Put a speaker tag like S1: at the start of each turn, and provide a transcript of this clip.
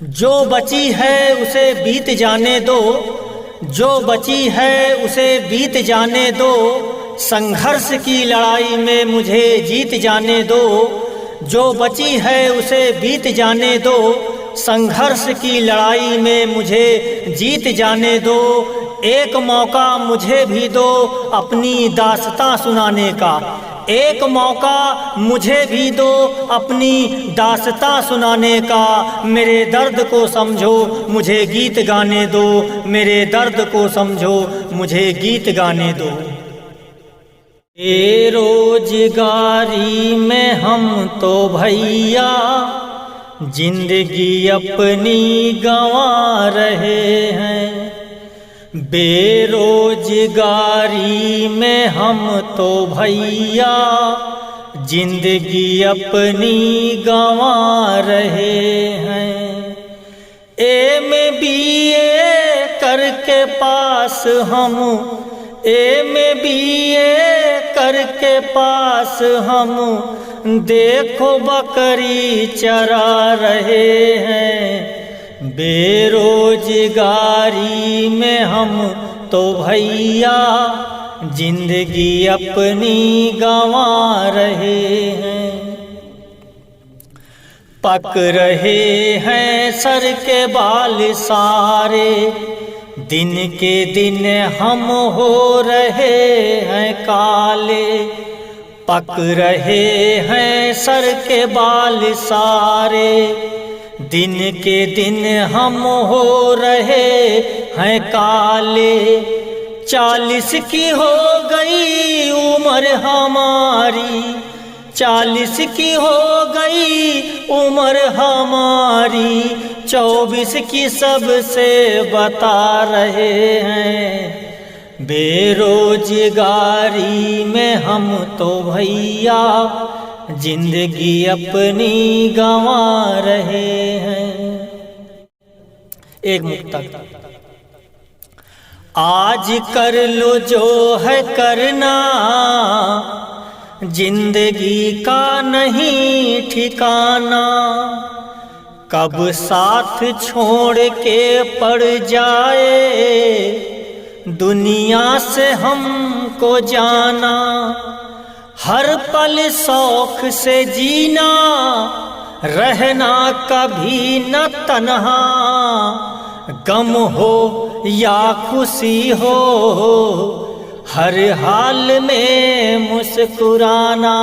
S1: जो बची है उसे बीत जाने दो, जो बची है उसे बीत जाने दो, संघर्ष की लड़ाई में मुझे जीत जाने दो। जो बची है उसे बीत जाने दो, संघर्ष की लड़ाई में मुझे जीत जाने दो। एक मौका मुझे भी दो अपनी दास्तां सुनाने का, एक मौका मुझे भी दो अपनी दास्तां सुनाने का। मेरे दर्द को समझो मुझे गीत गाने दो, मेरे दर्द को समझो मुझे गीत गाने दो। बेरोजगारी में हम तो भैया जिंदगी अपनी गंवा रहे हैं, बेरोजगारी में हम तो भैया जिंदगी अपनी गंवा रहे हैं। MBA करके पास हम, MBA करके पास हम, देखो बकरी चरा रहे हैं। बेरोजगारी में हम तो भैया जिंदगी अपनी गंवा रहे हैं। पक रहे हैं सर के बाल सारे, दिन के दिन हम हो रहे हैं काले। पक रहे हैं सर के बाल सारे, दिन के दिन हम हो रहे हैं काले। 40 की हो गई उम्र हमारी, 40 की हो गई उम्र हमारी, 24 की सबसे बता रहे हैं। बेरोजगारी में हम तो भैया जिंदगी अपनी गंवा रहे हैं। एक मुक्तक। आज कर लो जो है करना, जिंदगी का नहीं ठिकाना। कब साथ छोड़ के पड़ जाए दुनिया से हमको जाना। हर पल शौक से जीना, रहना कभी न तन्हा। गम हो या खुशी हो, हर हाल में मुस्कुराना।